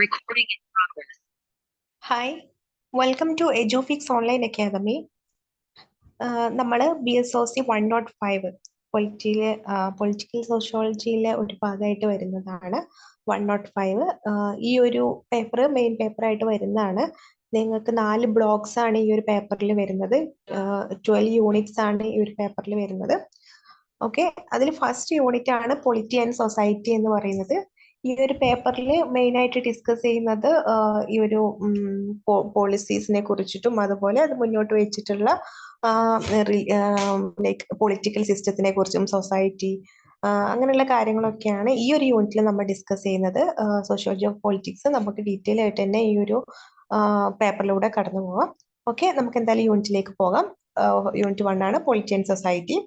Recording in progress. Hi, welcome to EduFix Online Academy. നമ്മൾ BSOC 105 political സോഷ്യോളജിയിലെ ഒരു ഭാഗമായിട്ട് വരുന്നതാണ് 105. ഈ ഒരു പേപ്പർ മെയിൻ പേപ്പറായിട്ട് വരുന്നതാണ്. നിങ്ങൾക്ക് 4 ബ്ലോക്സ് ആണ് ഈ ഒരു പേപ്പറിൽ വരുന്നത്. 12 യൂണിറ്റ്സ് ആണ് ഈ ഒരു പേപ്പറിൽ വരുന്നത്. ഓക്കെ, അതിൽ ഫസ്റ്റ് യൂണിറ്റ് ആണ് പൊളിറ്റി ആൻഡ് സൊസൈറ്റി എന്ന് പറയുന്നത്. ഈ ഒരു പേപ്പറിൽ മെയിൻ ആയിട്ട് ഡിസ്കസ് ചെയ്യുന്നത് ഈ ഒരു പോളിസീസിനെ കുറിച്ചിട്ടും അതുപോലെ അത് മുന്നോട്ട് വെച്ചിട്ടുള്ള ലൈക്ക് പൊളിറ്റിക്കൽ സിസ്റ്റത്തിനെ കുറിച്ചും സൊസൈറ്റി അങ്ങനെയുള്ള കാര്യങ്ങളൊക്കെയാണ് ഈ ഒരു യൂണിറ്റിൽ നമ്മൾ ഡിസ്കസ് ചെയ്യുന്നത്. സോഷ്യോളജി ഓഫ് പൊളിറ്റിക്സ് നമുക്ക് ഡീറ്റെയിൽ ആയിട്ട് തന്നെ ഈ ഒരു പേപ്പറിലൂടെ കടന്നു പോകാം. ഓക്കെ, നമുക്ക് എന്തായാലും യൂണിറ്റിലേക്ക് പോകാം. യൂണിറ്റ് 1 ആണ് പൊളിറ്റി ആൻഡ് സൊസൈറ്റി.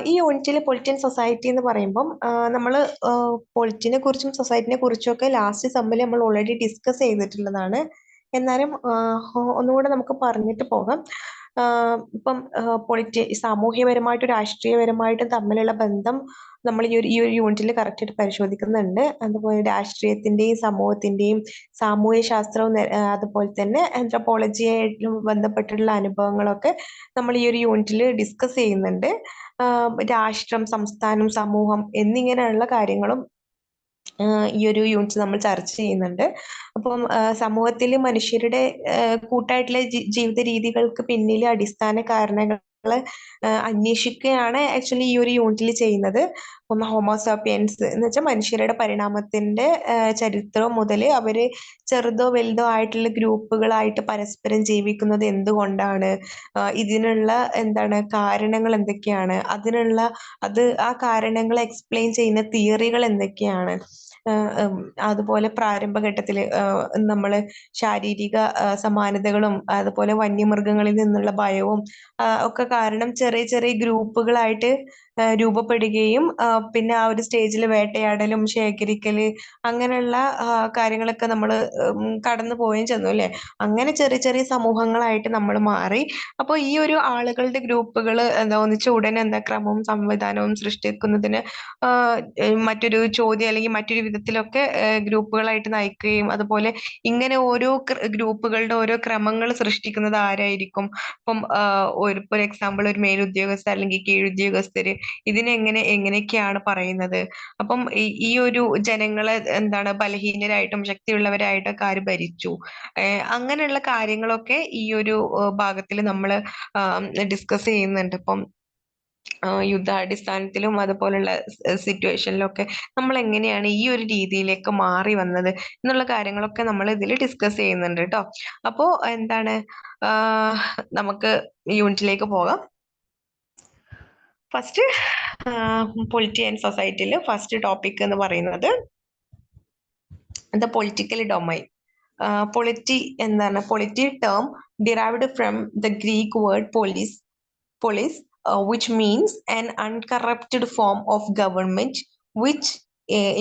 ഈ യൂണിറ്റിൽ പൊളിറ്റി ആൻഡ് സൊസൈറ്റി എന്ന് പറയുമ്പം നമ്മൾ പൊളിറ്റിനെ കുറിച്ചും സൊസൈറ്റിനെ കുറിച്ചും ഒക്കെ ലാസ്റ്റ് സെമ്മിൽ നമ്മൾ ഓൾറെഡി ഡിസ്കസ് ചെയ്തിട്ടുള്ളതാണ്. എന്നാലും ഒന്നുകൂടെ നമുക്ക് പറഞ്ഞിട്ട് പോകാം. ഇപ്പം സാമൂഹ്യപരമായിട്ടും രാഷ്ട്രീയപരമായിട്ടും തമ്മിലുള്ള ബന്ധം നമ്മൾ ഈ ഒരു യൂണിറ്റിൽ കറക്റ്റായിട്ട് പരിശോധിക്കുന്നുണ്ട്. അതുപോലെ രാഷ്ട്രീയത്തിന്റെയും സമൂഹത്തിന്റെയും സാമൂഹ്യ ശാസ്ത്രവും അതുപോലെ തന്നെ ആന്ത്രപ്പോളജിയായിട്ടും ബന്ധപ്പെട്ടുള്ള അനുഭവങ്ങളൊക്കെ നമ്മൾ ഈ ഒരു യൂണിറ്റിൽ ഡിസ്കസ് ചെയ്യുന്നുണ്ട്. രാഷ്ട്രം, സംസ്ഥാനം, സമൂഹം എന്നിങ്ങനെയുള്ള കാര്യങ്ങളും ഈ ഒരു യൂണിറ്റ് നമ്മൾ ചർച്ച ചെയ്യുന്നുണ്ട്. അപ്പം സമൂഹത്തിൽ മനുഷ്യരുടെ കൂട്ടായിട്ടുള്ള ജീവിത രീതികൾക്ക് പിന്നിൽ അടിസ്ഥാന കാരണങ്ങള് അന്വേഷിക്കുകയാണ് ആക്ച്വലി ഈ ഒരു യൂണിറ്റിൽ ചെയ്യുന്നത്. ഹോമോസാപ്പിയൻസ് എന്ന് വെച്ചാൽ മനുഷ്യരുടെ പരിണാമത്തിന്റെ ചരിത്രം മുതൽ അവര് ചെറുതോ വലുതോ ആയിട്ടുള്ള ഗ്രൂപ്പുകളായിട്ട് പരസ്പരം ജീവിക്കുന്നത് എന്തുകൊണ്ടാണ്, ഇതിനുള്ള കാരണങ്ങൾ എന്തൊക്കെയാണ്, ആ കാരണങ്ങൾ എക്സ്പ്ലെയിൻ ചെയ്യുന്ന തിയറികൾ എന്തൊക്കെയാണ്, അതുപോലെ പ്രാരംഭഘട്ടത്തിൽ നമ്മൾ ശാരീരിക സമാനതകളും അതുപോലെ വന്യമൃഗങ്ങളിൽ നിന്നുള്ള ഭയവും ഒക്കെ കാരണം ചെറിയ ചെറിയ ഗ്രൂപ്പുകളായിട്ട് രൂപപ്പെടുകയും പിന്നെ ആ ഒരു സ്റ്റേജിൽ വേട്ടയാടലും ശേഖരിക്കല് അങ്ങനെയുള്ള കാര്യങ്ങളൊക്കെ നമ്മൾ കടന്നു പോവുകയും ചെന്നു അല്ലെ. അങ്ങനെ ചെറിയ ചെറിയ സമൂഹങ്ങളായിട്ട് നമ്മൾ മാറി. അപ്പോൾ ഈ ഒരു ആളുകളുടെ ഗ്രൂപ്പുകൾ ഒന്നിച്ച് ഉടനെ ക്രമവും സംവിധാനവും സൃഷ്ടിക്കുന്നതിന് മറ്റൊരു ചോദ്യം അല്ലെങ്കിൽ മറ്റൊരു വിധത്തിലൊക്കെ ഗ്രൂപ്പുകളായിട്ട് നയിക്കുകയും അതുപോലെ ഇങ്ങനെ ഓരോ ഗ്രൂപ്പുകളുടെ ഓരോ ക്രമങ്ങൾ സൃഷ്ടിക്കുന്നത് ആരായിരിക്കും? ഇപ്പം ഒരു എക്സാമ്പിൾ ഒരു മേലുദ്യോഗസ്ഥർ അല്ലെങ്കിൽ കീഴുദ്യോഗസ്ഥര് എങ്ങനെയൊക്കെയാണ് പറയുന്നത്? അപ്പം ഈ ഒരു ജനങ്ങളെ ബലഹീനരായിട്ടും ശക്തിയുള്ളവരായിട്ടും ഒക്കെ ആര് ഭരിച്ചു? അങ്ങനെയുള്ള കാര്യങ്ങളൊക്കെ ഈ ഒരു ഭാഗത്തിൽ നമ്മൾ ഡിസ്കസ് ചെയ്യുന്നുണ്ട്. ഇപ്പം യുദ്ധാടിസ്ഥാനത്തിലും അതുപോലുള്ള സിറ്റുവേഷനിലൊക്കെ നമ്മൾ എങ്ങനെയാണ് ഈ ഒരു രീതിയിലേക്ക് മാറി വന്നത് എന്നുള്ള കാര്യങ്ങളൊക്കെ നമ്മൾ ഇതിൽ ഡിസ്കസ് ചെയ്യുന്നുണ്ട് കേട്ടോ. അപ്പോ നമുക്ക് യൂണിറ്റിലേക്ക് പോകാം. ഫസ്റ്റ് പൊളിറ്റി ആൻഡ് സൊസൈറ്റിയിൽ ഫസ്റ്റ് ടോപ്പിക് എന്ന് പറയുന്നത് the political domain. Polity polity term derived from the Greek word polis, which means an uncorrupted form of government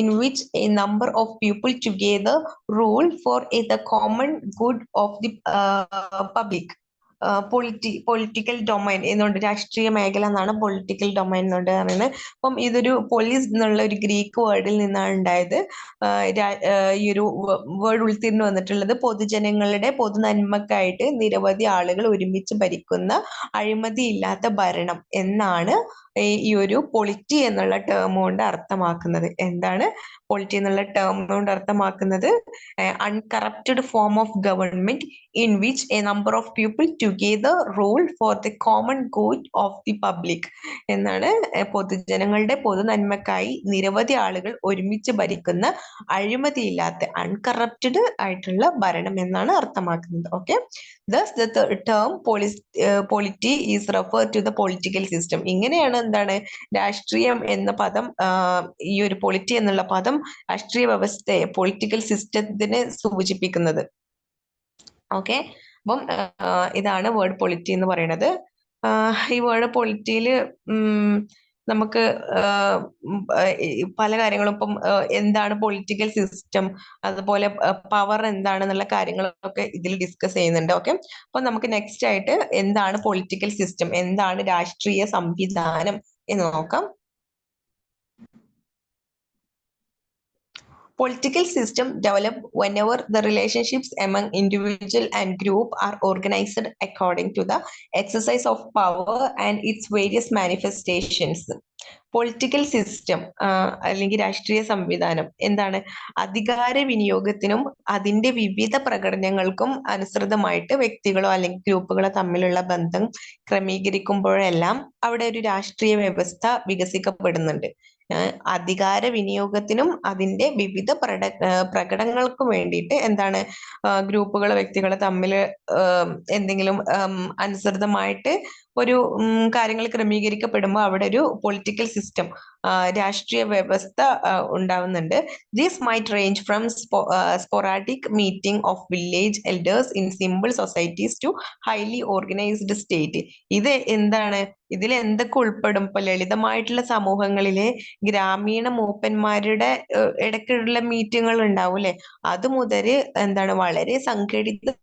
in which a number of people together rule for the common good of the public. Political domain എന്നുണ്ട്, രാഷ്ട്രീയ മേഖല എന്നാണ് political domain എന്നുണ്ട് പറയുന്നത്. അപ്പം ഇതൊരു police എന്നുള്ള ഒരു ഗ്രീക്ക് വേർഡിൽ നിന്നാണ് ഉണ്ടായത്. ഈ ഒരു വേർഡ് ഉൾത്തിരിഞ്ഞു വന്നിട്ടുള്ളത് പൊതുജനങ്ങളുടെ പൊതു നന്മക്കായിട്ട് നിരവധി ആളുകൾ ഒരുമിച്ച് ഭരിക്കുന്ന അഴിമതിയില്ലാത്ത ഭരണം എന്നാണ് ഈ ഒരു പൊളിറ്റി എന്നുള്ള ടേം കൊണ്ട് അർത്ഥമാക്കുന്നത്. എന്താണ് പൊളിറ്റി എന്നുള്ള ടേം കൊണ്ട് അർത്ഥമാക്കുന്നത്? Uncorrupted form of government in which a number of people together rule for the common good of the public എന്നാണ്. പൊതുജനങ്ങളുടെ പൊതു നന്മക്കായി നിരവധി ആളുകൾ ഒരുമിച്ച് ഭരിക്കുന്ന അഴിമതിയില്ലാത്ത അൺകറപ്റ്റഡ് ആയിട്ടുള്ള ഭരണം എന്നാണ് അർത്ഥമാക്കുന്നത്. Okay, thus the term polity is referred to the political system. ഇങ്ങനെയാണ് രാഷ്ട്രീയം എന്ന പദം, ഈ ഒരു പൊളിറ്റി എന്നുള്ള പദം രാഷ്ട്രീയ വ്യവസ്ഥയെ പൊളിറ്റിക്കൽ സിസ്റ്റത്തിനെ സൂചിപ്പിക്കുന്നത്. ഓക്കെ, അപ്പം ഇതാണ് വേർഡ് പൊളിറ്റി എന്ന് പറയുന്നത്. ഈ വേർഡ് പൊളിറ്റിയിൽ നമുക്ക് പല കാര്യങ്ങളും ഇപ്പം എന്താണ് പൊളിറ്റിക്കൽ സിസ്റ്റം, അതുപോലെ പവർ എന്താണെന്നുള്ള കാര്യങ്ങളൊക്കെ ഇതിൽ ഡിസ്കസ് ചെയ്യുന്നുണ്ട്. ഓക്കെ, അപ്പൊ നമുക്ക് നെക്സ്റ്റ് ആയിട്ട് എന്താണ് പൊളിറ്റിക്കൽ സിസ്റ്റം, എന്താണ് രാഷ്ട്രീയ സംവിധാനം എന്ന് നോക്കാം. Political system develop whenever the relationships among individual and group are organized according to the exercise of power and its various manifestations. Political system അല്ലെങ്കിൽ രാഷ്ട്രീയ സംവിധാനം എന്താണ്? അധികാര വിനിയോഗത്തിനും അതിന്റെ വിവിധ പ്രകടനങ്ങൾക്കും അനുസൃതമായിട്ട് വ്യക്തികളോ അല്ലെങ്കിൽ ഗ്രൂപ്പുകളോ തമ്മിലുള്ള ബന്ധം ക്രമീകരിക്കുമ്പോഴെല്ലാം അവിടെ ഒരു രാഷ്ട്രീയ വ്യവസ്ഥ വികസിക്കപ്പെടുന്നുണ്ട്. അധികാര വിനിയോഗത്തിനും അതിന്റെ വിവിധ പ്രകടനങ്ങൾക്കും വേണ്ടിയിട്ട് എന്താണ് ഗ്രൂപ്പുകളോ വ്യക്തികളോ തമ്മിൽ എന്തെങ്കിലും അനുസൃതമായിട്ട് ഒരു കാര്യങ്ങൾ ക്രമീകരിക്കപ്പെടുമ്പോൾ അവിടെ ഒരു പൊളിറ്റിക്കൽ സിസ്റ്റം രാഷ്ട്രീയ വ്യവസ്ഥ ഉണ്ടാവുന്നുണ്ട്. This might range from sporadic meeting of village elders in simple societies to highly organised state. ഇത് എന്താണ്? ഇതിൽ എന്തൊക്കെ ഉൾപ്പെടും? ഇപ്പൊ ലളിതമായിട്ടുള്ള സമൂഹങ്ങളിലെ ഗ്രാമീണ മൂപ്പന്മാരുടെ ഇടയ്ക്കുള്ള മീറ്റിങ്ങുകൾ ഉണ്ടാവും അല്ലെ, അത് മുതൽ എന്താണ് വളരെ സംഘടിത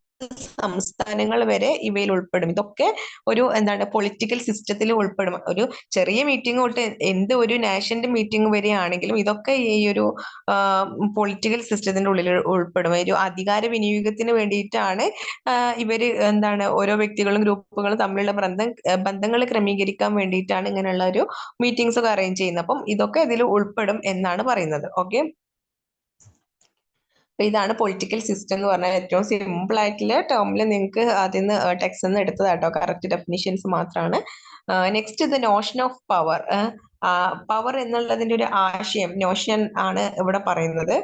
സംസ്ഥാനങ്ങൾ വരെ ഇവയിൽ ഉൾപ്പെടും. ഇതൊക്കെ ഒരു എന്താണ് പൊളിറ്റിക്കൽ സിസ്റ്റത്തിൽ ഉൾപ്പെടും. ഒരു ചെറിയ മീറ്റിംഗ് തൊട്ട് എന്ത് ഒരു നാഷണൽ മീറ്റിംഗ് വരെയാണെങ്കിലും ഇതൊക്കെ ഈ ഒരു പൊളിറ്റിക്കൽ സിസ്റ്റത്തിന്റെ ഉള്ളിൽ ഉൾപ്പെടും. ഒരു അധികാര വിനിയോഗത്തിന് വേണ്ടിയിട്ടാണ് ഇവര് എന്താണ് ഓരോ വ്യക്തികളും ഗ്രൂപ്പുകളും തമ്മിലുള്ള ബന്ധങ്ങൾ ക്രമീകരിക്കാൻ വേണ്ടിയിട്ടാണ് ഇങ്ങനെയുള്ള ഒരു മീറ്റിംഗ്സ് ഒക്കെ അറേഞ്ച് ചെയ്യുന്നത്. അപ്പം ഇതൊക്കെ ഇതിൽ ഉൾപ്പെടും എന്നാണ് പറയുന്നത്. ഓക്കെ, അപ്പൊ ഇതാണ് പൊളിറ്റിക്കൽ സിസ്റ്റം എന്ന് പറഞ്ഞാൽ ഏറ്റവും സിമ്പിൾ ആയിട്ടുള്ള ടേമിൽ നിങ്ങൾക്ക് അതിന്ന് ടെക്സ്റ്റ് നിന്ന് എടുത്തതാട്ടോ, കറക്റ്റ് ഡെഫിനിഷൻസ് മാത്രമാണ്. Next the notion of power. Power എന്നുള്ളതിന്റെ ഒരു ആശയം, നോഷൻ ആണ് ഇവിടെ പറയുന്നത്.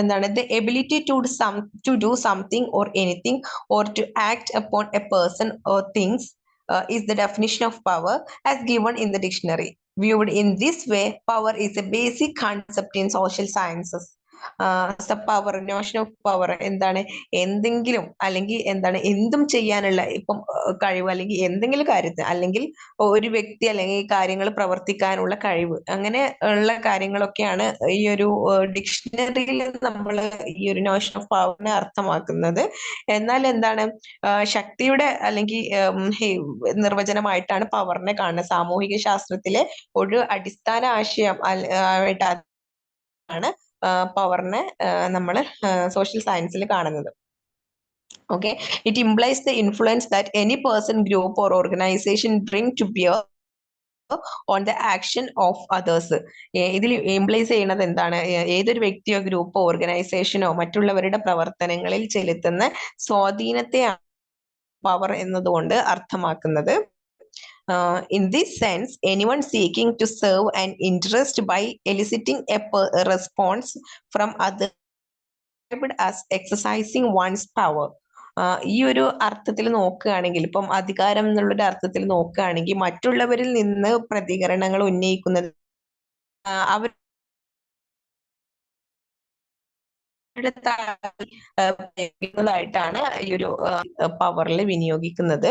എന്താണ്? The ability to do something or anything or to act upon a person or things is the definition of power as given in the dictionary. Viewed in this way, power is a basic concept in social sciences. Power, Notion of power എന്താണ്? എന്തെങ്കിലും അല്ലെങ്കിൽ എന്താണ് എന്തും ചെയ്യാനുള്ള ഇപ്പം കഴിവ്, അല്ലെങ്കിൽ എന്തെങ്കിലും കാര്യത്തിൽ, അല്ലെങ്കിൽ ഒരു വ്യക്തി അല്ലെങ്കിൽ കാര്യങ്ങൾ പ്രവർത്തിക്കാനുള്ള കഴിവ്, അങ്ങനെ ഉള്ള കാര്യങ്ങളൊക്കെയാണ് ഈ ഒരു ഡിക്ഷണറിയിൽ നമ്മൾ ഈ ഒരു നോഷൻ ഓഫ് പവറിനെ അർത്ഥമാക്കുന്നത്. എന്നാൽ എന്താണ് ശക്തിയുടെ അല്ലെങ്കിൽ നിർവചനമായിട്ടാണ് പവറിനെ കാണുന്നത്. സാമൂഹിക ശാസ്ത്രത്തിലെ ഒരു അടിസ്ഥാന ആശയം ആയിട്ടാണ് പവറിനെ നമ്മൾ സോഷ്യൽ സയൻസിൽ കാണുന്നത്. Okay, it implies the influence that any person, group or organization bring to bear on the action of others. ഇതിൽ ഇംപ്ലൈസ് ചെയ്യുന്നത് എന്താണ്? ഏതൊരു വ്യക്തിയോ ഗ്രൂപ്പോ ഓർഗനൈസേഷനോ മറ്റുള്ളവരുടെ പ്രവർത്തനങ്ങളിൽ ചെലുത്തുന്ന സ്വാധീനത്തെ പവർ എന്നതുകൊണ്ട് അർത്ഥമാക്കുന്നത്. In this sense, anyone seeking to serve an interest by eliciting a response from others as exercising one's power. ഈ ഒരു അർത്ഥത്തിൽ നോക്കുകയാണെങ്കിൽ, ഇപ്പം അധികാരം എന്നുള്ളൊരു അർത്ഥത്തിൽ നോക്കുകയാണെങ്കിൽ മറ്റുള്ളവരിൽ നിന്ന് പ്രതികരണങ്ങൾ ഉന്നയിക്കുന്നത് അവർ ായിട്ടാണ് ഈ ഒരു പവറിൽ വിനിയോഗിക്കുന്നത്.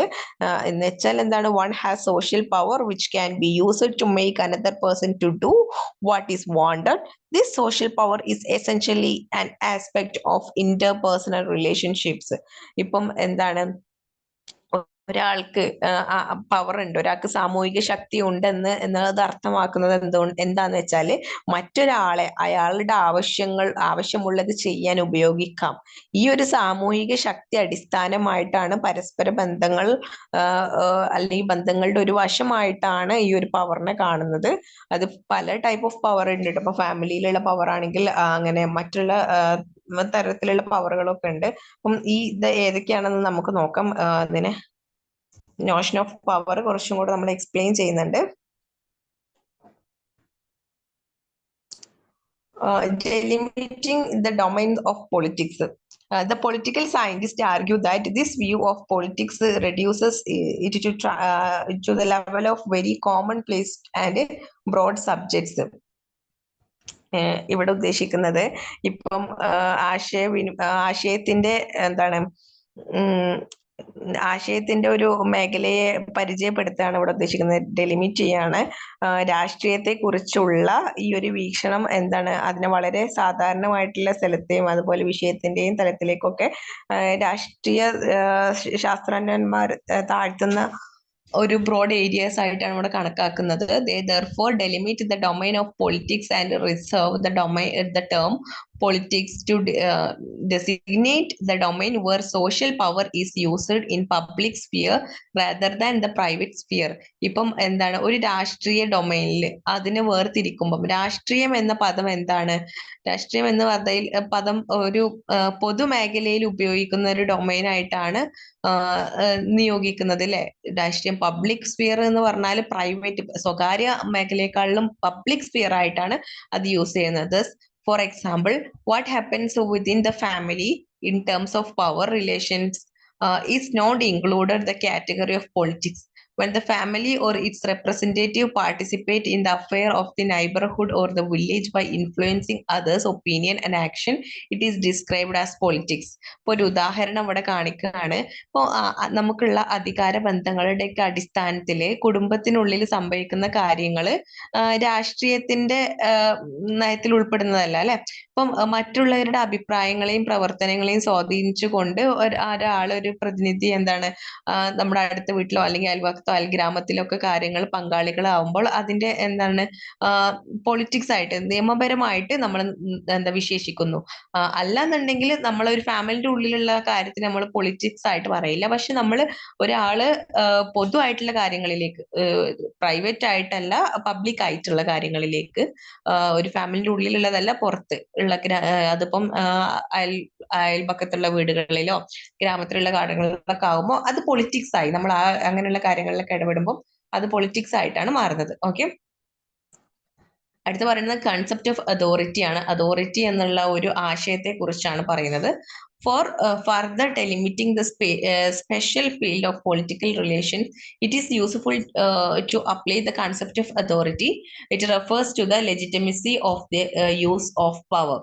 എന്ന് വെച്ചാൽ എന്താണ്? One has social power which can be used to make another person to do what is wanted. This social power is essentially an aspect of interpersonal relationships. ഇപ്പം എന്താണ്? ഒരാൾക്ക് പവർ ഉണ്ട്, ഒരാൾക്ക് സാമൂഹിക ശക്തി ഉണ്ടെന്ന് എന്നുള്ളത് അർത്ഥമാക്കുന്നത് എന്താന്ന് വെച്ചാല് മറ്റൊരാളെ അയാളുടെ ആവശ്യമുള്ളത് ചെയ്യാൻ ഉപയോഗിക്കാം. ഈ ഒരു സാമൂഹിക ശക്തി അടിസ്ഥാനമായിട്ടാണ് പരസ്പര ബന്ധങ്ങൾ അല്ലെങ്കിൽ ബന്ധങ്ങളുടെ ഒരു വശമായിട്ടാണ് ഈ ഒരു പവറിനെ കാണുന്നത്. അത് പല ടൈപ്പ് ഓഫ് പവർ ഉണ്ട്. ഇപ്പൊ ഫാമിലിയിലുള്ള പവർ ആണെങ്കിൽ അങ്ങനെ മറ്റുള്ള തരത്തിലുള്ള പവറുകളൊക്കെ ഉണ്ട്. അപ്പം ഇത് ഏതൊക്കെയാണെന്ന് നമുക്ക് നോക്കാം. അതിന് നോഷൻ ഓഫ് പവർ കുറച്ചും കൂടെ നമ്മൾ എക്സ്പ്ലെയിൻ ചെയ്യുന്നുണ്ട്. Delimiting the domain of politics. The political scientists argue that this view of politics reduces it to the level of very commonplace and broad subjects. ഇവിടെ ഉദ്ദേശിക്കുന്നത് ഇപ്പം ആശയത്തിന്റെ എന്താണ് ആശയത്തിന്റെ ഒരു മേഖലയെ പരിചയപ്പെടുത്തുകയാണ് ഇവിടെ ഉദ്ദേശിക്കുന്നത്. ഡെലിമിറ്റ് ചെയ്യാണ്. രാഷ്ട്രീയത്തെ കുറിച്ചുള്ള ഈ ഒരു വീക്ഷണം എന്താണ്? അതിനെ വളരെ സാധാരണമായിട്ടുള്ള സ്ഥലത്തെയും അതുപോലെ വിഷയത്തിന്റെയും തലത്തിലേക്കൊക്കെ രാഷ്ട്രീയ ശാസ്ത്രജ്ഞന്മാർ താഴ്ത്തുന്ന ഒരു ബ്രോഡ് ഏരിയാസ് ആയിട്ടാണ് ഇവിടെ കണക്കാക്കുന്നത്. They therefore delimit the domain of politics and reserve the term politics to designate the domain where social power is used in public sphere rather than the private sphere. ഇപ്പം എന്താണ് ഒരു രാഷ്ട്രീയ ഡൊമൈനിൽ അതിനെ വേർതിരിക്കുമ്പം രാഷ്ട്രീയം എന്ന പദം എന്താണ്? രാഷ്ട്രീയം എന്ന പദം ഒരു പൊതുമേഖലയിൽ ഉപയോഗിക്കുന്ന ഒരു ഡൊമൈൻ ആയിട്ടാണ് നിയോഗിക്കുന്നത് അല്ലെ. രാഷ്ട്രീയം പബ്ലിക് സ്ഫിയർ എന്ന് പറഞ്ഞാൽ പ്രൈവറ്റ് സ്വകാര്യ മേഖലയെക്കാളും പബ്ലിക് സ്ഫിയർ ആയിട്ടാണ് അത് യൂസ് ചെയ്യുന്നത്. For example, what happens within the family in terms of power relations is not included the category of politics. When the family or its representative participate in the affair of the neighborhood or the village by influencing others' opinion and action, it is described as politics. ഇപ്പൊ ഒരു ഉദാഹരണം ഇവിടെ കാണിക്കുകയാണ്. ഇപ്പൊ നമുക്കുള്ള അധികാര ബന്ധങ്ങളുടെയൊക്കെ അടിസ്ഥാനത്തില് കുടുംബത്തിനുള്ളിൽ സംഭവിക്കുന്ന കാര്യങ്ങള് രാഷ്ട്രീയത്തിന്റെ നയത്തിൽ ഉൾപ്പെടുന്നതല്ല അല്ലെ. ഇപ്പം മറ്റുള്ളവരുടെ അഭിപ്രായങ്ങളെയും പ്രവർത്തനങ്ങളെയും സ്വാധീനിച്ചുകൊണ്ട് ഒരാളൊരു പ്രതിനിധി എന്താണ് നമ്മുടെ അടുത്ത വീട്ടിലോ അല്ലെങ്കിൽ അയൽവക്കത്തോ അല്ലെങ്കിൽ ഗ്രാമത്തിലോ ഒക്കെ കാര്യങ്ങൾ പങ്കാളികളാവുമ്പോൾ അതിന്റെ എന്താണ് പൊളിറ്റിക്സ് ആയിട്ട് നിയമപരമായിട്ട് നമ്മൾ എന്താ വിശേഷിക്കുന്നു. അല്ലാന്നുണ്ടെങ്കിൽ നമ്മളൊരു ഫാമിലിന്റെ ഉള്ളിലുള്ള കാര്യത്തിന് നമ്മൾ പൊളിറ്റിക്സ് ആയിട്ട് പറയില്ല. പക്ഷെ നമ്മൾ ഒരാള് പൊതുവായിട്ടുള്ള കാര്യങ്ങളിലേക്ക് പ്രൈവറ്റ് ആയിട്ടല്ല പബ്ലിക് ആയിട്ടുള്ള കാര്യങ്ങളിലേക്ക് ഒരു ഫാമിലിന്റെ ഉള്ളിലുള്ളതല്ല പുറത്ത് ഉള്ള അതിപ്പം അയൽപക്കത്തുള്ള വീടുകളിലോ ഗ്രാമത്തിലുള്ള കാര്യങ്ങളിലൊക്കെ ആകുമ്പോൾ അത് പൊളിറ്റിക്സ് ആയി നമ്മൾ അങ്ങനെയുള്ള കാര്യങ്ങളിലൊക്കെ ഇടപെടുമ്പോൾ അത് പൊളിറ്റിക്സ് ആയിട്ടാണ് മാറുന്നത്. ഓക്കെ, അടുത്ത് പറയുന്നത് കൺസെപ്റ്റ് ഓഫ് അതോറിറ്റി ആണ്. അതോറിറ്റി എന്നുള്ള ഒരു ആശയത്തെ കുറിച്ചാണ് പറയുന്നത്. For further delimiting the special field of political relations, it is useful to apply the concept of authority. It refers to the legitimacy of the use of power.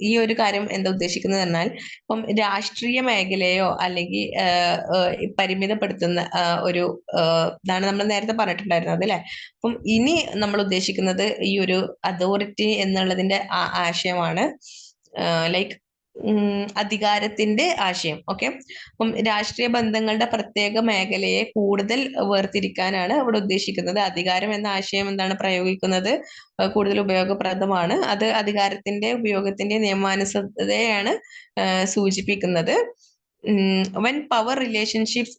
ഈ ഒരു കാര്യം എന്താ ഉദ്ദേശിക്കുന്നത് പറഞ്ഞാൽ ഇപ്പം രാഷ്ട്രീയ മേഖലയോ അല്ലെങ്കിൽ പരിമിതപ്പെടുത്തുന്ന ഒരു ഇതാണ് നമ്മൾ നേരത്തെ പറഞ്ഞിട്ടുണ്ടായിരുന്നത് അല്ലെ. അപ്പം ഇനി നമ്മൾ ഉദ്ദേശിക്കുന്നത് ഈ ഒരു അതോറിറ്റി എന്നുള്ളതിന്റെ ആശയമാണ്. ലൈക്ക് അധികാരത്തിന്റെ ആശയം. ഓക്കെ, അപ്പം രാഷ്ട്രീയ ബന്ധങ്ങളുടെ പ്രത്യേക മേഖലയെ കൂടുതൽ വേർതിരിക്കാനാണ് ഇവിടെ ഉദ്ദേശിക്കുന്നത്. അധികാരം എന്ന ആശയം എന്താണ് പ്രയോഗിക്കുന്നത് കൂടുതൽ ഉപയോഗപ്രദമാണ്. അത് അധികാരത്തിന്റെ ഉപയോഗത്തിന്റെ നിയമാനുസൃതതയാണ് സൂചിപ്പിക്കുന്നത്. When power relationships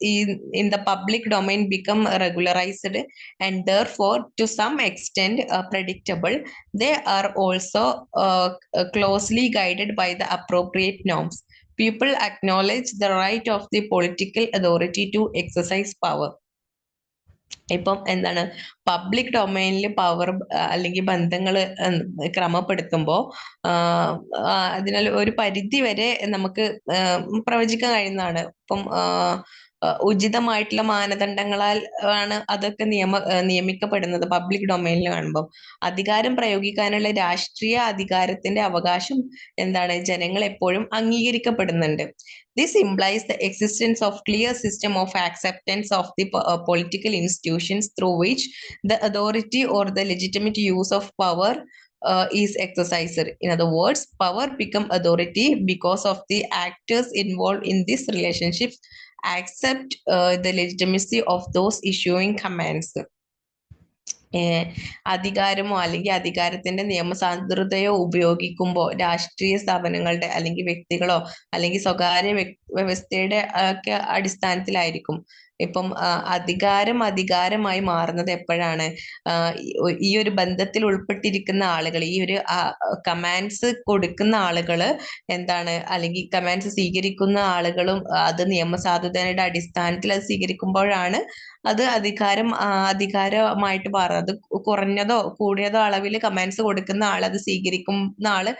in the public domain become regularized and therefore to some extent predictable, they are also closely guided by the appropriate norms. People acknowledge the right of the political authority to exercise power. ഇപ്പം എന്താണ് public ഡൊമൈനിൽ power അല്ലെങ്കിൽ ബന്ധങ്ങൾ ക്രമപ്പെടുത്തുമ്പോൾ അതിനാൽ ഒരു പരിധി വരെ നമുക്ക് പ്രവചിക്കാൻ കഴിയുന്നതാണ്. ഇപ്പം ഉചിതമായിട്ടുള്ള മാനദണ്ഡങ്ങളാൽ ആണ് അതൊക്കെ നിയമിക്കപ്പെടുന്നത് പബ്ലിക് ഡൊമൈനിൽ കാണുമ്പോൾ. അധികാരം പ്രയോഗിക്കാനുള്ള രാഷ്ട്രീയ അധികാരത്തിന്റെ അവകാശം എന്താണ് ജനങ്ങൾ എപ്പോഴും അംഗീകരിക്കപ്പെടുന്നുണ്ട്. This implies the existence of clear system of acceptance of the political institutions through which the authority or the legitimate use of power is exercised. In other words, power become authority because of the actors involved in this relationship accept the legitimacy of those issuing commands. അധികാരമോ അല്ലെങ്കിൽ അധികാരത്തിന്റെ നിയമസാന്ദ്രതയോ ഉപയോഗിക്കുമ്പോൾ രാഷ്ട്രീയ സ്ഥാപനങ്ങളുടെ അല്ലെങ്കിൽ വ്യക്തികളോ അല്ലെങ്കിൽ സ്വകാര്യ വ്യവസ്ഥയുടെ ഒക്കെ അടിസ്ഥാനത്തിലായിരിക്കും. ഇപ്പം അധികാരമായി മാറുന്നത് എപ്പോഴാണ് ഈ ഒരു ബന്ധത്തിൽ ഉൾപ്പെട്ടിരിക്കുന്ന ആളുകൾ, ഈ ഒരു കമാൻഡ്സ് കൊടുക്കുന്ന ആളുകള് എന്താണ് അല്ലെങ്കിൽ കമാൻഡ്സ് സ്വീകരിക്കുന്ന ആളുകളും അത് നിയമസാധുതയുടെ അടിസ്ഥാനത്തിൽ അത് സ്വീകരിക്കുമ്പോഴാണ് അത് അധികാരമായിട്ട് മാറുന്നത്. അത് കുറഞ്ഞതോ കൂടിയതോ അളവിൽ കമാൻഡ്സ് കൊടുക്കുന്ന ആൾ അത് സ്വീകരിക്കുന്ന ആള്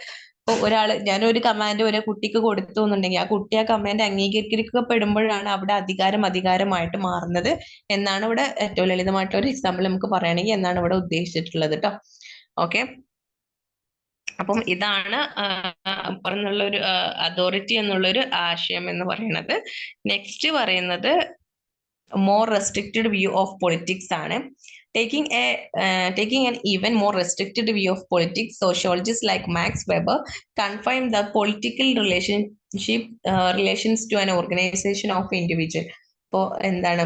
ഇപ്പൊ ഞാനൊരു കമാൻഡ് ഒരു കുട്ടിക്ക് കൊടുത്തു എന്നുണ്ടെങ്കിൽ ആ കുട്ടി ആ കമാൻഡ് അംഗീകരിക്കപ്പെടുമ്പോഴാണ് അവിടെ അധികാരമായിട്ട് മാറുന്നത് എന്നാണ് ഇവിടെ ഏറ്റവും ലളിതമായിട്ടുള്ള ഒരു എക്സാമ്പിൾ നമുക്ക് പറയുകയാണെങ്കിൽ എന്നാണ് ഇവിടെ ഉദ്ദേശിച്ചിട്ടുള്ളത് കേട്ടോ. ഓക്കെ, അപ്പം ഇതാണ് ഒരു അതോറിറ്റി എന്നുള്ളൊരു ആശയം എന്ന് പറയുന്നത്. നെക്സ്റ്റ് പറയുന്നത് more restricted view of politics ആണ്. Taking an even more restricted view of politics, sociologists like Max Weber confine the political relations to an organization of individual. ഇപ്പോ എന്താണ്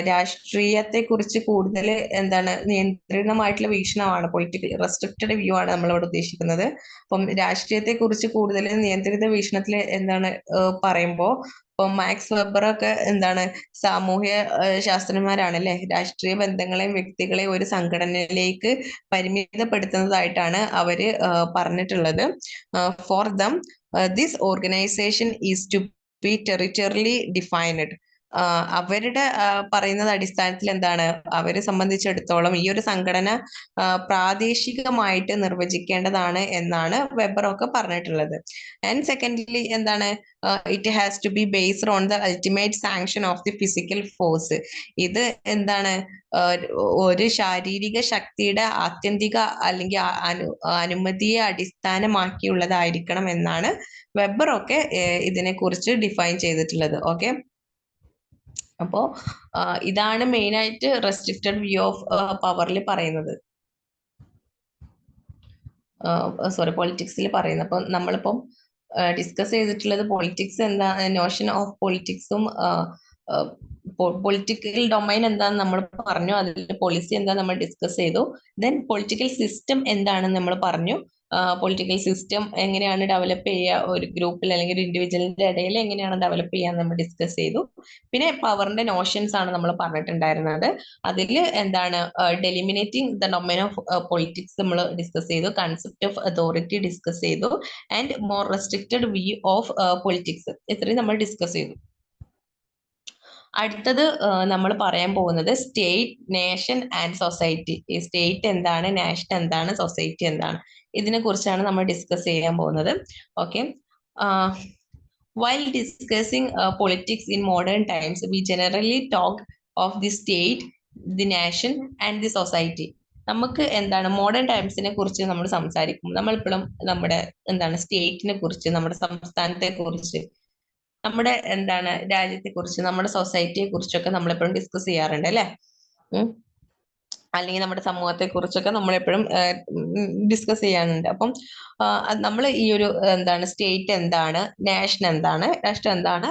രാഷ്ട്രീയത്തെ കുറിച്ച് കൂടുതൽ എന്താണ് നിയന്ത്രിതമായിട്ടുള്ള വീക്ഷണമാണ്, പൊളിറ്റിക്കൽ റെസ്ട്രിക്റ്റഡ് വ്യൂ ആണ് നമ്മളിവിടെ ഉദ്ദേശിക്കുന്നത്. അപ്പം രാഷ്ട്രീയത്തെ കുറിച്ച് കൂടുതൽ നിയന്ത്രിത വീക്ഷണത്തിൽ എന്താണ് പറയുമ്പോൾ ഇപ്പൊ മാക്സ് വെബറൊക്കെ എന്താണ് സാമൂഹ്യ ശാസ്ത്രജ്ഞന്മാരാണ് അല്ലെ. രാഷ്ട്രീയ ബന്ധങ്ങളെയും വ്യക്തികളെയും ഒരു സംഘടനയിലേക്ക് പരിമിതപ്പെടുത്തുന്നതായിട്ടാണ് അവര് പറഞ്ഞിട്ടുള്ളത്. For them this organisation is to be territorially defined. അവരുടെ പറയുന്നത് അടിസ്ഥാനത്തിൽ എന്താണ്, അവരെ സംബന്ധിച്ചിടത്തോളം ഈ ഒരു സംഘടന പ്രാദേശികമായിട്ട് നിർവചിക്കേണ്ടതാണ് എന്നാണ് വെബറൊക്കെ പറഞ്ഞിട്ടുള്ളത്. ആൻഡ് സെക്കൻഡ്ലി എന്താണ്, it has to be based on the ultimate sanction of the physical force. ഇത് എന്താണ്, ഒരു ശാരീരിക ശക്തിയുടെ ആത്യന്തിക അല്ലെങ്കിൽ അനുമതിയെ അടിസ്ഥാനമാക്കിയുള്ളതായിരിക്കണം എന്നാണ് വെബറൊക്കെ ഇതിനെ കുറിച്ച് ഡിഫൈൻ ചെയ്തിട്ടുള്ളത്. ഓക്കെ, അപ്പോ ഇതാണ് മെയിൻ ആയിട്ട് റെസ്ട്രിക്റ്റഡ് വ്യൂ ഓഫ് പവറിൽ പറയുന്നത്, സോറി പൊളിറ്റിക്സിൽ പറയുന്നത്. അപ്പൊ നമ്മളിപ്പം ഡിസ്കസ് ചെയ്തിട്ടുള്ളത് പൊളിറ്റിക്സ് എന്താ, നോഷൻ ഓഫ് പൊളിറ്റിക്സും പൊളിറ്റിക്കൽ ഡൊമൈൻ എന്താന്ന് നമ്മൾ പറഞ്ഞു, അതിൽ പോളിസി എന്താ നമ്മൾ ഡിസ്കസ് ചെയ്തു. ദെൻ പൊളിറ്റിക്കൽ സിസ്റ്റം എന്താണെന്ന് നമ്മൾ പറഞ്ഞു. പൊളിറ്റിക്കൽ സിസ്റ്റം എങ്ങനെയാണ് ഡെവലപ്പ് ചെയ്യുക, ഒരു ഗ്രൂപ്പിൽ അല്ലെങ്കിൽ ഒരു ഇൻഡിവിജ്വലിന്റെ ഇടയിൽ എങ്ങനെയാണ് ഡെവലപ്പ് ചെയ്യാൻ നമ്മൾ ഡിസ്കസ് ചെയ്തു. പിന്നെ പവറിന്റെ നോഷൻസ് ആണ് നമ്മൾ പറഞ്ഞിട്ടുണ്ടായിരുന്നത്. അതിൽ എന്താണ് ഡെലിമിനേറ്റിംഗ് ദ ഡൊമൈൻ ഓഫ് പൊളിറ്റിക്സ് നമ്മൾ ഡിസ്കസ് ചെയ്തു, കൺസെപ്റ്റ് ഓഫ് അതോറിറ്റി ഡിസ്കസ് ചെയ്തു, and more restricted view of politics, ഇത്രയും നമ്മൾ ഡിസ്കസ് ചെയ്തു. അടുത്തത് നമ്മൾ പറയാൻ പോകുന്നത് സ്റ്റേറ്റ്, നേഷൻ ആൻഡ് സൊസൈറ്റി. ഈ സ്റ്റേറ്റ് എന്താണ്, നാഷൻ എന്താണ്, സൊസൈറ്റി എന്താണ്, ഇതിനെ കുറിച്ചാണ് നമ്മൾ ഡിസ്കസ് ചെയ്യാൻ പോകുന്നത്. Okay, while discussing politics in modern times, we generally talk of the state, the nation and the society. നമുക്ക് എന്താണ് മോഡേൺ ടൈംസിനെ കുറിച്ച് നമ്മൾ സംസാരിക്കും, നമ്മളിപ്പോഴും നമ്മുടെ എന്താണ് സ്റ്റേറ്റിനെ കുറിച്ച്, നമ്മുടെ സംസ്ഥാനത്തെ കുറിച്ച്, നമ്മുടെ എന്താണ് രാജ്യത്തെ കുറിച്ച്, നമ്മുടെ സൊസൈറ്റിയെ കുറിച്ചൊക്കെ നമ്മളെപ്പോഴും ഡിസ്കസ് ചെയ്യാറുണ്ട് അല്ലെ. അല്ലെങ്കിൽ നമ്മുടെ സമൂഹത്തെ കുറിച്ചൊക്കെ നമ്മളെപ്പോഴും ഡിസ്കസ് ചെയ്യാനുണ്ട്. അപ്പം നമ്മൾ ഈ ഒരു എന്താണ് സ്റ്റേറ്റ് എന്താണ്, നാഷൻ എന്താണ്, രാഷ്ട്രം എന്താണ്,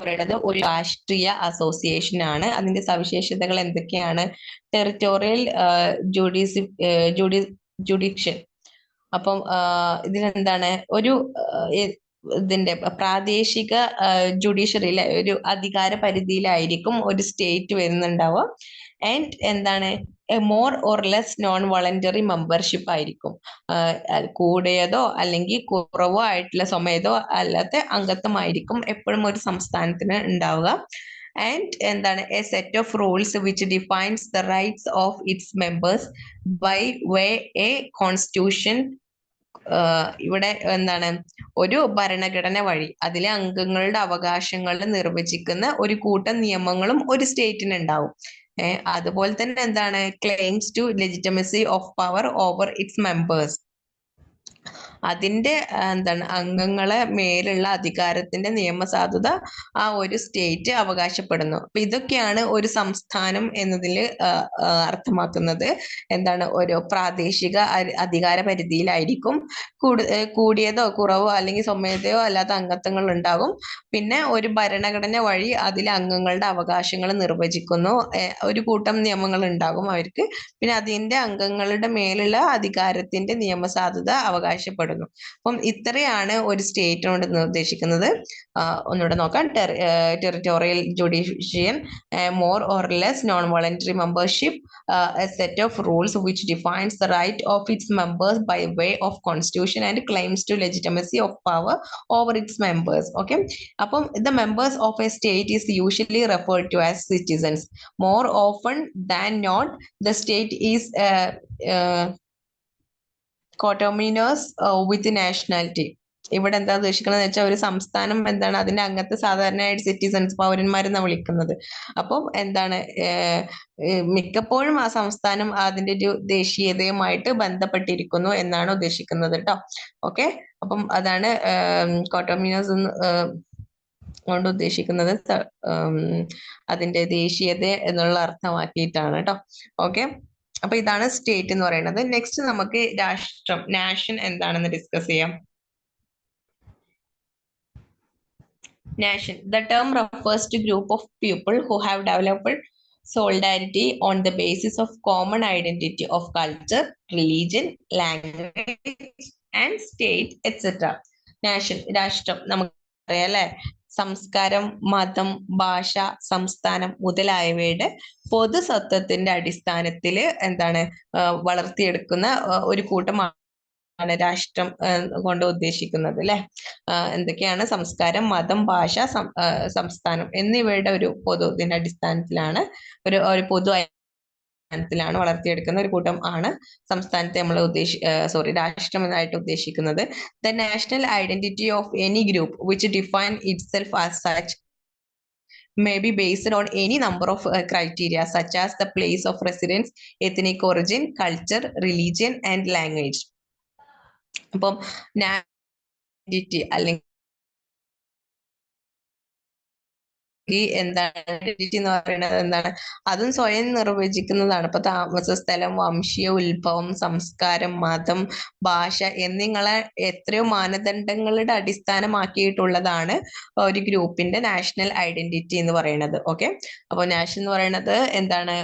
പറയുന്നത് ഒരു രാഷ്ട്രീയ അസോസിയേഷൻ ആണ്. അതിന്റെ സവിശേഷതകൾ എന്തൊക്കെയാണ്? ടെറിറ്റോറിയൽ ജുഡിഷ്യൻ. അപ്പം ഇതിലെന്താണ് ഒരു ഇതിന്റെ പ്രാദേശിക ജുഡീഷ്യറിയിലെ ഒരു അധികാര പരിധിയിലായിരിക്കും ഒരു സ്റ്റേറ്റ് വരുന്നുണ്ടാവുക. ആൻഡ് എന്താണ് more or less non voluntary membership ആയിരിക്കും. കൂടിയതോ അല്ലെങ്കിൽ കുറവോ ആയിട്ടുള്ള സ്വമേധോ അല്ലാത്ത അംഗത്വമായിരിക്കും എപ്പോഴും ഒരു സംസ്ഥാനത്തിന് ഉണ്ടാവുക. ആൻഡ് എന്താണ് a set of rules which defines the rights of its members by way a constitution. ഇവിടെ എന്താണ് ഒരു ഭരണഘടന വഴി അതിലെ അംഗങ്ങളുടെ അവകാശങ്ങൾ നിർവചിക്കുന്ന ഒരു കൂട്ടം നിയമങ്ങളും ഒരു സ്റ്റേറ്റിന് ഉണ്ടാവും. അതുപോലെ തന്നെ എന്താണ് claims to legitimacy of power over its members. അതിന്റെ എന്താണ് അംഗങ്ങളെ മേലുള്ള അധികാരത്തിന്റെ നിയമസാധുത ആ ഒരു സ്റ്റേറ്റ് അവകാശപ്പെടുന്നു. അപ്പൊ ഇതൊക്കെയാണ് ഒരു സംസ്ഥാനം എന്നതിൽ അർത്ഥമാക്കുന്നത്. എന്താണ് ഒരു പ്രാദേശിക അധികാര പരിധിയിലായിരിക്കും കൂടിയതോ കുറവോ അല്ലെങ്കിൽ സ്വമേധയോ അല്ലാത്ത അംഗത്വങ്ങൾ ഉണ്ടാകും. പിന്നെ ഒരു ഭരണഘടന വഴി അതിലെ അംഗങ്ങളുടെ അവകാശങ്ങൾ നിർവചിക്കുന്നു. ഒരു കൂട്ടം നിയമങ്ങൾ ഉണ്ടാകും അവർക്ക്. പിന്നെ അതിന്റെ അംഗങ്ങളുടെ മേലുള്ള അധികാരത്തിന്റെ നിയമസാധുത അവകാശപ്പെടുന്നു. അപ്പം ഇത്രയാണ് ഒരു സ്റ്റേറ്റിനോട് ഉദ്ദേശിക്കുന്നത്. ഒന്നുകൂടെ നോക്കാം. Territorial jurisdiction, more or less non voluntary membership, a set of rules which defines the right of its members by way of constitution and claims to legitimacy of power over its members. Okay, അപ്പം the members of a state is usually referred to as citizens. More often than not the state is coterminous with nationality. ഇവിടെ എന്താ ഉദ്ദേശിക്കുന്നത് വെച്ചാൽ ഒരു സംസ്ഥാനം എന്താണ് അതിന്റെ അംഗത്തെ സാധാരണയായിട്ട് സിറ്റിസൺസ് പൗരന്മാരെന്നാണ് വിളിക്കുന്നത്. അപ്പം എന്താണ് മിക്കപ്പോഴും ആ സംസ്ഥാനം അതിന്റെ ഒരു ദേശീയതയുമായിട്ട് ബന്ധപ്പെട്ടിരിക്കുന്നു എന്നാണ് ഉദ്ദേശിക്കുന്നത് കേട്ടോ. ഓക്കെ, അപ്പം അതാണ് കോട്ടോമിനോസ് കൊണ്ട് ഉദ്ദേശിക്കുന്നത് അതിന്റെ ദേശീയത എന്നുള്ള അർത്ഥമാക്കിയിട്ടാണ് കേട്ടോ. ഓക്കെ, അപ്പൊ ഇതാണ് സ്റ്റേറ്റ് എന്ന് പറയുന്നത്. നെക്സ്റ്റ് നമുക്ക് രാഷ്ട്രം, നാഷൻ എന്താണെന്ന് ഡിസ്കസ് ചെയ്യാം. Nation. The term refers to group of people who have developed solidarity on the basis of common identity of culture, religion, language, and state, etc. Nation, രാഷ്ട്രം നമുക്കറിയാം അല്ലെ, സംസ്കാരം, മതം, ഭാഷ, സംസ്ഥാനം മുതലായവയുടെ പൊതുസത്വത്തിന്റെ അടിസ്ഥാനത്തിൽ എന്താണ് വളർത്തിയെടുക്കുന്ന ഒരു കൂട്ടമാണ് രാഷ്ട്രം കൊണ്ട് ഉദ്ദേശിക്കുന്നത് അല്ലെ. എന്തൊക്കെയാണ്? സംസ്കാരം, മതം, ഭാഷ, സംസ്ഥാനം എന്നിവയുടെ ഒരു ഇതിന്റെ അടിസ്ഥാനത്തിലാണ് ഒരു പൊതു അടിസ്ഥാനത്തിലാണ് വളർത്തിയെടുക്കുന്ന ഒരു കൂട്ടം ആണ് സംസ്ഥാനത്തെ നമ്മൾ രാഷ്ട്രം എന്നായിട്ട് ഉദ്ദേശിക്കുന്നത്. The national identity of any group which define itself as such may be based on any number of criteria such as the place of residence, ethnic origin, culture, religion and language. അപ്പം identity അല്ലെങ്കിൽ എന്താണ് identity എന്ന് പറയുന്നത്? എന്താണ്? അതും സ്വയം നിർവചിക്കുന്നതാണ്. ഇപ്പൊ താമസ സ്ഥലം, വംശീയ ഉത്ഭവം, സംസ്കാരം, മതം, ഭാഷ എന്നിങ്ങനെ എത്രയോ മാനദണ്ഡങ്ങളുടെ അടിസ്ഥാനമാക്കിയിട്ടുള്ളതാണ് ഒരു ഗ്രൂപ്പിന്റെ നാഷണൽ ഐഡന്റിറ്റി എന്ന് പറയുന്നത്. ഓക്കെ, അപ്പൊ നാഷൻ എന്ന് പറയുന്നത് എന്താണ്?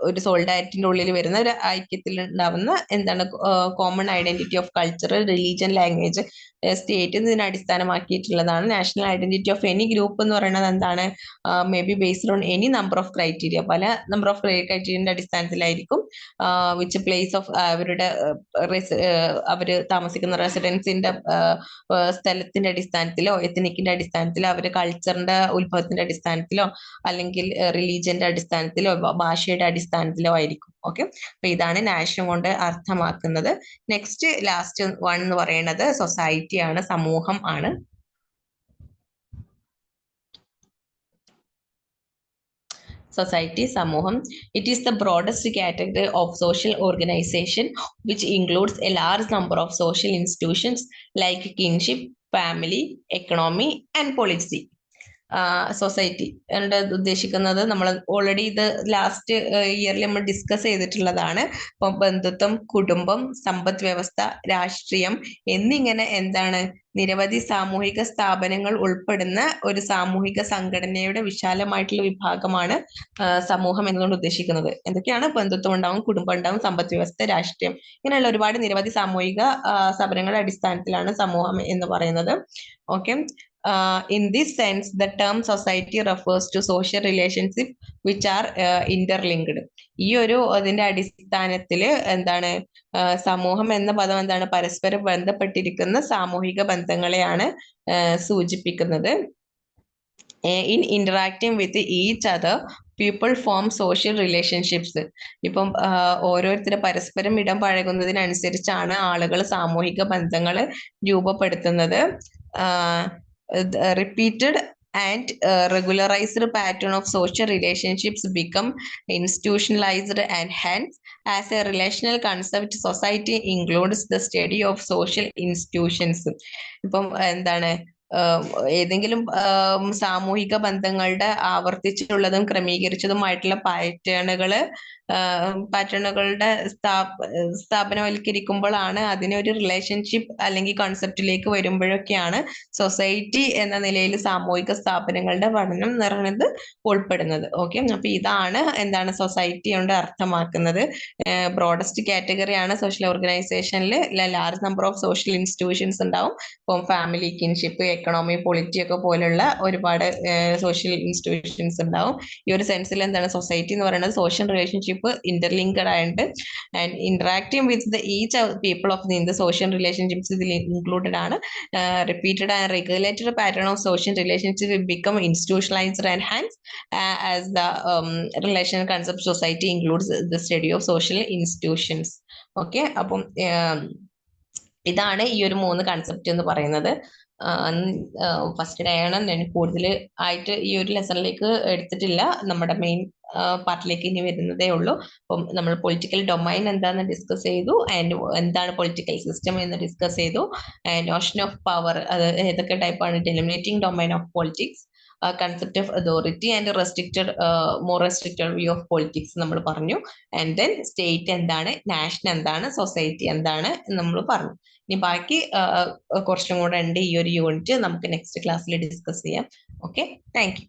ഒരു സോളിഡാരിറ്റിന്റെ ഉള്ളിൽ വരുന്ന ഒരു ഐക്യത്തിൽ ഉണ്ടാവുന്ന എന്താണ് common identity of culture, religion, language, state ഇതിനെ അടിസ്ഥാനമാക്കിയിട്ടുള്ളതാണ്. National identity of any group എന്ന് പറയുന്നത് എന്താണ്? May be based on any number of criteria, പല നമ്പർ ഓഫ് ക്രൈറ്റീരിയന്റെ അടിസ്ഥാനത്തിലായിരിക്കും. വിച്ച് പ്ലേസ് ഓഫ് അവരുടെ അവര് താമസിക്കുന്ന റെസിഡൻസിന്റെ സ്ഥലത്തിന്റെ അടിസ്ഥാനത്തിലോ, എത്തനിക്കിന്റെ അടിസ്ഥാനത്തിലോ, അവരുടെ കൾച്ചറിന്റെ ഉത്ഭവത്തിന്റെ അടിസ്ഥാനത്തിലോ, അല്ലെങ്കിൽ റിലീജിയന്റെ അടിസ്ഥാനത്തിലോ, ഭാഷയുടെ അടിസ്ഥാനത്തിലോ ആയിരിക്കും. ഓക്കെ, അപ്പൊ ഇതാണ് നാഷൻ കൊണ്ട് അർത്ഥമാക്കുന്നത്. നെക്സ്റ്റ് ലാസ്റ്റ് വൺ എന്ന് പറയുന്നത് സൊസൈറ്റി ആണ്, സമൂഹം ആണ്. Society, സമൂഹം. It is the broadest category of social organization which includes a large number of social institutions like kinship, family, economy and policy. Society ഉദ്ദേശിക്കുന്നത് നമ്മൾ ഓൾറെഡി ഇത് ലാസ്റ്റ് ഇയറിൽ നമ്മൾ ഡിസ്കസ് ചെയ്തിട്ടുള്ളതാണ്. ഇപ്പൊ ബന്ധുത്വം, കുടുംബം, സമ്പദ് വ്യവസ്ഥ, രാഷ്ട്രീയം എന്നിങ്ങനെ എന്താണ് നിരവധി സാമൂഹിക സ്ഥാപനങ്ങൾ ഉൾപ്പെടുന്ന ഒരു സാമൂഹിക സംഘടനയുടെ വിശാലമായിട്ടുള്ള വിഭാഗമാണ് സമൂഹം എന്നുകൊണ്ട് ഉദ്ദേശിക്കുന്നത്. എന്തൊക്കെയാണ്? ബന്ധുത്വം ഉണ്ടാവും, കുടുംബം ഉണ്ടാവും, സമ്പദ് വ്യവസ്ഥ, രാഷ്ട്രീയം, ഇങ്ങനെയുള്ള ഒരുപാട് നിരവധി സാമൂഹിക സ്ഥാപനങ്ങളുടെ അടിസ്ഥാനത്തിലാണ് സമൂഹം എന്ന് പറയുന്നത്. Okay, in this sense, the term society refers to social relationships which are interlinked. ഈ ഒരു അതിന്റെ അടിസ്ഥാനത്തില് എന്താണ് സമൂഹം എന്ന പദം എന്താണ്? പരസ്പരം ബന്ധപ്പെട്ടിരിക്കുന്ന സാമൂഹിക ബന്ധങ്ങളെയാണ് സൂചിപ്പിക്കുന്നത്. In interacting with each other, people form social relationships. ഇപ്പം ഓരോരുത്തരും പരസ്പരം ഇടപഴകുന്നതിനനുസരിച്ചാണ് ആളുകൾ സാമൂഹിക ബന്ധങ്ങൾ രൂപപ്പെടുത്തുന്നത്. Repeated and regularized pattern of social relationships become institutionalized, and hence as a relational concept society includes the study of social institutions. ഇപ്പം എന്താണ് ഏതെങ്കിലും സാമൂഹിക ബന്ധങ്ങളുടെ ആവർത്തിച്ചിട്ടുള്ളതും ക്രമീകരിച്ചതുമായിട്ടുള്ള പാറ്റേണുകളുടെ സ്ഥാപനവൽക്കരിക്കുമ്പോഴാണ് അതിനൊരു റിലേഷൻഷിപ്പ് അല്ലെങ്കിൽ കൺസെപ്റ്റിലേക്ക് വരുമ്പോഴൊക്കെയാണ് സൊസൈറ്റി എന്ന നിലയിൽ സാമൂഹിക സ്ഥാപനങ്ങളുടെ പഠനം നിറഞ്ഞത് ഉൾപ്പെടുന്നത്. ഓക്കെ, അപ്പൊ ഇതാണ് എന്താണ് സൊസൈറ്റി കൊണ്ട് അർത്ഥമാക്കുന്നത്. ബ്രോഡസ്റ്റ് കാറ്റഗറിയാണ് സോഷ്യൽ ഓർഗനൈസേഷനിൽ large number of social institutions ഉണ്ടാവും. ഇപ്പം ഫാമിലി, കിൻഷിപ്പ്, എക്കണോമി, പൊളിറ്റി ഒക്കെ പോലുള്ള ഒരുപാട് സോഷ്യൽ ഇൻസ്റ്റിറ്റ്യൂഷൻസ് ഉണ്ടാവും. ഈ ഒരു സെൻസിൽ എന്താണ് സൊസൈറ്റി എന്ന് പറയുന്നത് സോഷ്യൽ റിലേഷൻഷിപ്പ് ഇന്റർലിങ്ക്ഡ് ആയിട്ട് and interacting with each people of the social relationships ഇതിൽ ഇൻക്ലൂഡഡ് ആണ്. Repeated and regulated pattern of social relationship become institutionalised and Hans as the relation concept society includes the study of social institutions. Okay, അപ്പം ഇതാണ് ഈ ഒരു 3 concept എന്ന് പറയുന്നത്. First day ആണ്, ഞാൻ കൂടുതൽ ആയിട്ട് ഈ ഒരു ലെസണിലേക്ക് എടുത്തിട്ടില്ല. നമ്മുടെ മെയിൻ പാർട്ടിലേക്ക് ഇനി വരുന്നതേ ഉള്ളൂ. അപ്പം നമ്മൾ പൊളിറ്റിക്കൽ ഡൊമൈൻ എന്താണെന്ന് ഡിസ്കസ് ചെയ്തു, ആൻഡ് എന്താണ് പൊളിറ്റിക്കൽ സിസ്റ്റം എന്ന് ഡിസ്കസ് ചെയ്തു, ആൻഡ് നോഷൻ ഓഫ് പവർ, അത് ഏതൊക്കെ ടൈപ്പാണ്, delineating domain of politics, concept of authority and restricted, more restricted view of politics നമ്മൾ പറഞ്ഞു. ആൻഡ് ദെൻ സ്റ്റേറ്റ് എന്താണ്, നാഷൻ എന്താണ്, സൊസൈറ്റി എന്താണ് നമ്മൾ പറഞ്ഞു. ഇനി ബാക്കി കുറച്ചും കൂടെ ഉണ്ട് ഈ ഒരു യൂണിറ്റ്, നമുക്ക് നെക്സ്റ്റ് ക്ലാസ്സിൽ ഡിസ്കസ് ചെയ്യാം. Okay, thank you.